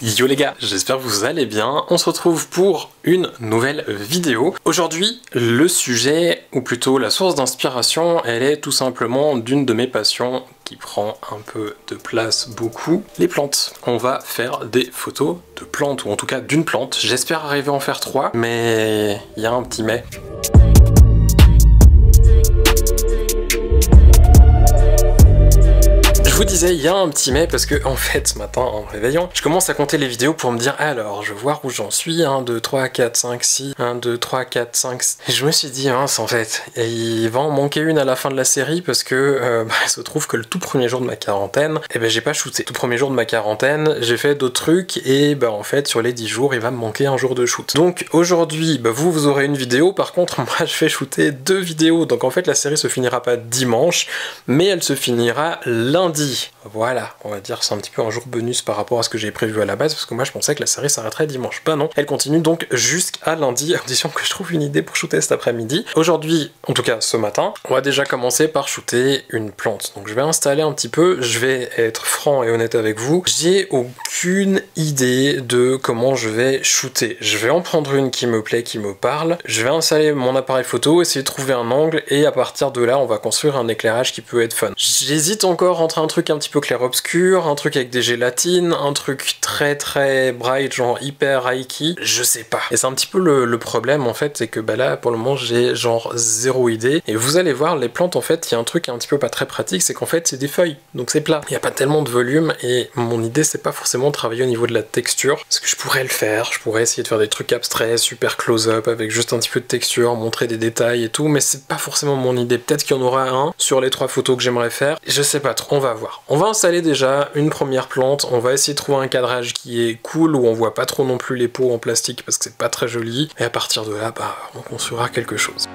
Yo les gars, j'espère que vous allez bien. On se retrouve pour une nouvelle vidéo. Aujourd'hui, le sujet, ou plutôt la source d'inspiration, elle est tout simplement d'une de mes passions qui prend un peu de place, beaucoup, les plantes. On va faire des photos de plantes, ou en tout cas d'une plante. J'espère arriver à en faire 3, mais il y a un petit mais. Je vous disais, il y a un petit mais parce que en fait ce matin en me réveillant, je commence à compter les vidéos pour me dire alors je vais voir où j'en suis, 1, 2, 3, 4, 5, 6, 1, 2, 3, 4, 5, 6. Et je me suis dit mince en fait, et il va en manquer une à la fin de la série parce que il se trouve que le tout premier jour de ma quarantaine, j'ai pas shooté. Tout premier jour de ma quarantaine, j'ai fait d'autres trucs et en fait sur les 10 jours, il va me manquer un jour de shoot. Donc aujourd'hui, vous aurez une vidéo, par contre moi je fais shooter 2 vidéos, donc en fait la série se finira pas dimanche, mais elle se finira lundi. Voilà, on va dire c'est un petit peu un jour bonus par rapport à ce que j'ai prévu à la base, parce que moi je pensais que la série s'arrêterait dimanche. Ben non, elle continue donc jusqu'à lundi, à condition que je trouve une idée pour shooter cet après-midi. Aujourd'hui, en tout cas ce matin, on va déjà commencer par shooter une plante. Donc je vais installer un petit peu, je vais être franc et honnête avec vous, j'ai aucune idée de comment je vais shooter. Je vais en prendre une qui me plaît, qui me parle, je vais installer mon appareil photo, essayer de trouver un angle, et à partir de là on va construire un éclairage qui peut être fun. J'hésite encore entre un truc un petit peu clair-obscur, un truc avec des gélatines, un truc très bright, genre hyper high-key, je sais pas. Et c'est un petit peu le problème en fait, c'est que là pour le moment j'ai genre zéro idée. Et vous allez voir, les plantes en fait, il y a un truc un petit peu pas très pratique, c'est qu'en fait c'est des feuilles, donc c'est plat. Il n'y a pas tellement de volume et mon idée c'est pas forcément de travailler au niveau de la texture, parce que je pourrais le faire, je pourrais essayer de faire des trucs abstraits, super close-up, avec juste un petit peu de texture, montrer des détails et tout, mais c'est pas forcément mon idée. Peut-être qu'il y en aura un sur les 3 photos que j'aimerais faire, je sais pas trop, on va voir. On va installer déjà une première plante, on va essayer de trouver un cadrage qui est cool, où on voit pas trop non plus les pots en plastique parce que c'est pas très joli, et à partir de là, on construira quelque chose.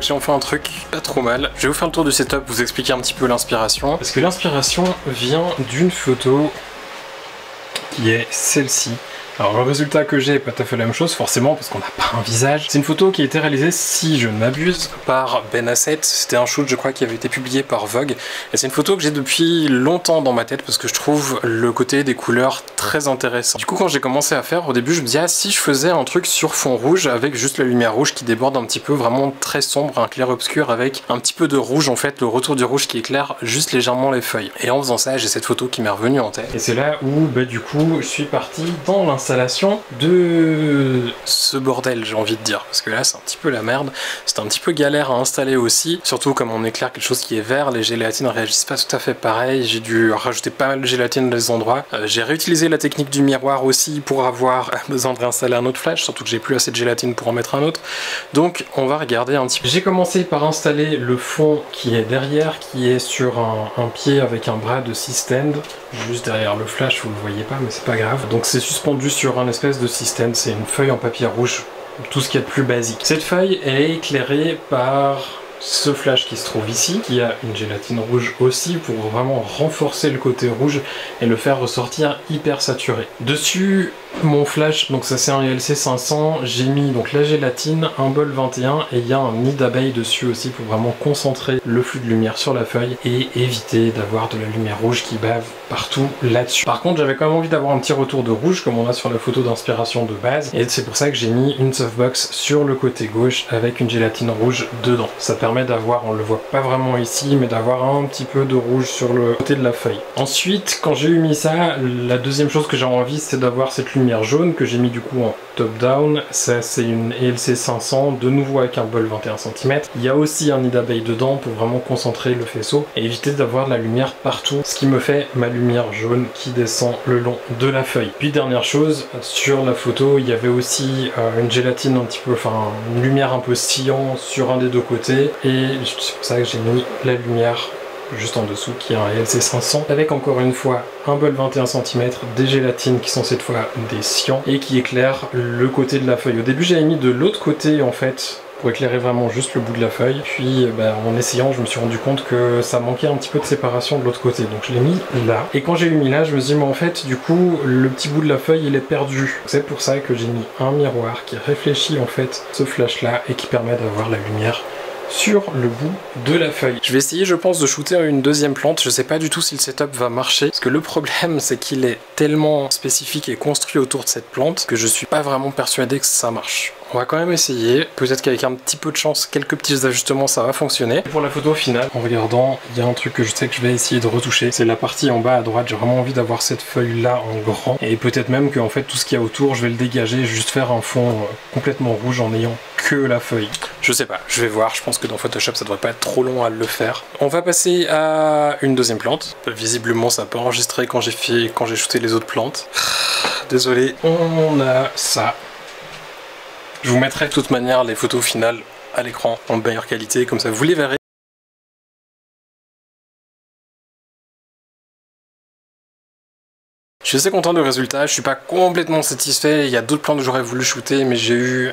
J'ai enfin un truc pas trop mal. Je vais vous faire le tour du setup, vous expliquer un petit peu l'inspiration. Parce que l'inspiration vient d'une photo qui est celle-ci. Alors le résultat que j'ai est pas tout à fait la même chose, forcément, parce qu'on n'a pas un visage. C'est une photo qui a été réalisée, si je ne m'abuse, par Ben Hassett. C'était un shoot, je crois, qui avait été publié par Vogue. Et c'est une photo que j'ai depuis longtemps dans ma tête, parce que je trouve le côté des couleurs très intéressant. Du coup, quand j'ai commencé à faire, au début, je me disais, si je faisais un truc sur fond rouge, avec juste la lumière rouge qui déborde un petit peu, vraiment très sombre, un clair-obscur, avec un petit peu de rouge, en fait, le retour du rouge qui éclaire juste légèrement les feuilles. Et en faisant ça, j'ai cette photo qui m'est revenue en tête. Et c'est là où, du coup, je suis parti dans l'installation de ce bordel, j'ai envie de dire, parce que là c'est un petit peu la merde, c'est un petit peu galère à installer aussi, surtout comme on éclaire quelque chose qui est vert, les gélatines réagissent pas tout à fait pareil, j'ai dû rajouter pas mal de gélatine dans les endroits, j'ai réutilisé la technique du miroir aussi pour avoir besoin de réinstaller un autre flash, surtout que j'ai plus assez de gélatine pour en mettre un autre, donc on va regarder un petit peu. J'ai commencé par installer le fond qui est derrière, qui est sur un pied avec un bras de C-stand, juste derrière le flash, vous le voyez pas mais c'est pas grave, donc c'est suspendu sur un espèce de système, c'est une feuille en papier rouge, tout ce qu'il y a de plus basique. Cette feuille est éclairée par ce flash qui se trouve ici, qui a une gélatine rouge aussi pour vraiment renforcer le côté rouge et le faire ressortir hyper saturé. Dessus, mon flash, donc ça c'est un ELC 500, j'ai mis donc la gélatine, un bol 21 et il y a un nid d'abeille dessus aussi pour vraiment concentrer le flux de lumière sur la feuille et éviter d'avoir de la lumière rouge qui bave partout là-dessus. Par contre j'avais quand même envie d'avoir un petit retour de rouge comme on a sur la photo d'inspiration de base et c'est pour ça que j'ai mis une softbox sur le côté gauche avec une gélatine rouge dedans. Ça permet permet d'avoir, on le voit pas vraiment ici, mais d'avoir un petit peu de rouge sur le côté de la feuille. Ensuite, quand j'ai eu mis ça, la deuxième chose que j'ai envie, c'est d'avoir cette lumière jaune que j'ai mis du coup en top down. Ça, c'est une ELC 500, de nouveau avec un bol 21 cm. Il y a aussi un nid d'abeille dedans pour vraiment concentrer le faisceau et éviter d'avoir de la lumière partout, ce qui me fait ma lumière jaune qui descend le long de la feuille. Puis dernière chose, sur la photo, il y avait aussi une gélatine un petit peu, enfin une lumière un peu sciant sur un des deux côtés, et c'est pour ça que j'ai mis la lumière juste en dessous qui est un ELC 500 avec encore une fois un bol 21 cm, des gélatines qui sont cette fois des cyan et qui éclairent le côté de la feuille. Au début j'avais mis de l'autre côté en fait pour éclairer vraiment juste le bout de la feuille, puis en essayant je me suis rendu compte que ça manquait un petit peu de séparation de l'autre côté, donc je l'ai mis là. Et quand j'ai eu mis là, je me suis dit mais en fait du coup le petit bout de la feuille il est perdu. C'est pour ça que j'ai mis un miroir qui réfléchit en fait ce flash là et qui permet d'avoir la lumière sur le bout de la feuille. Je vais essayer je pense de shooter une deuxième plante, je sais pas du tout si le setup va marcher, parce que le problème c'est qu'il est tellement spécifique et construit autour de cette plante que je suis pas vraiment persuadé que ça marche. On va quand même essayer, peut-être qu'avec un petit peu de chance, quelques petits ajustements ça va fonctionner. Et pour la photo finale, en regardant, il y a un truc que je sais que je vais essayer de retoucher, c'est la partie en bas à droite, j'ai vraiment envie d'avoir cette feuille là en grand, et peut-être même que en fait tout ce qu'il y a autour je vais le dégager, juste faire un fond complètement rouge en ayant que la feuille. Je sais pas, je vais voir, je pense que dans Photoshop ça devrait pas être trop long à le faire. On va passer à une deuxième plante. Visiblement ça n'a pas enregistré quand j'ai shooté les autres plantes. Désolé, on a ça. Je vous mettrai de toute manière les photos finales à l'écran en meilleure qualité, comme ça vous les verrez. Je suis assez content du résultat, je suis pas complètement satisfait, il y a d'autres plantes que j'aurais voulu shooter mais j'ai eu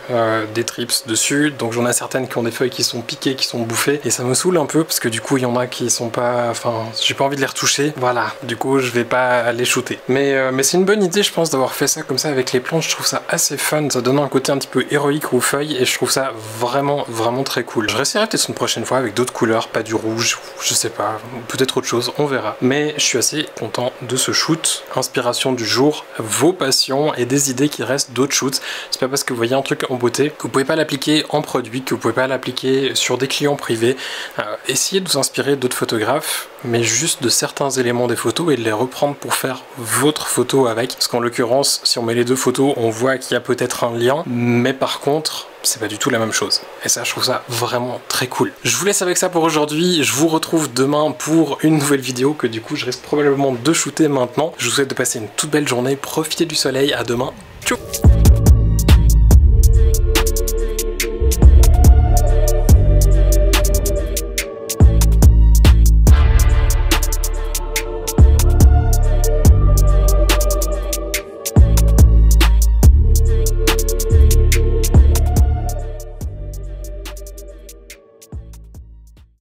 des trips dessus, donc j'en ai certaines qui ont des feuilles qui sont piquées, qui sont bouffées, et ça me saoule un peu parce que du coup il y en a qui sont pas, enfin j'ai pas envie de les retoucher, voilà, du coup je vais pas les shooter. Mais c'est une bonne idée je pense d'avoir fait ça comme ça avec les plantes, je trouve ça assez fun, ça donne un côté un petit peu héroïque aux feuilles et je trouve ça vraiment très cool. Je réessayerai peut-être une prochaine fois avec d'autres couleurs, pas du rouge, je sais pas, peut-être autre chose, on verra. Mais je suis assez content de ce shoot, inspiration du jour, vos passions et des idées qui restent d'autres shoots. C'est pas parce que vous voyez un truc en beauté que vous pouvez pas l'appliquer en produit, que vous pouvez pas l'appliquer sur des clients privés. Essayez de vous inspirer d'autres photographes, mais juste de certains éléments des photos et de les reprendre pour faire votre photo avec. Parce qu'en l'occurrence, si on met les deux photos, on voit qu'il y a peut-être un lien, mais par contre, c'est pas du tout la même chose. Et ça, je trouve ça vraiment très cool. Je vous laisse avec ça pour aujourd'hui. Je vous retrouve demain pour une nouvelle vidéo que du coup, je risque probablement de shooter maintenant. Je vous souhaite de passer une toute belle journée. Profitez du soleil. À demain. Ciao.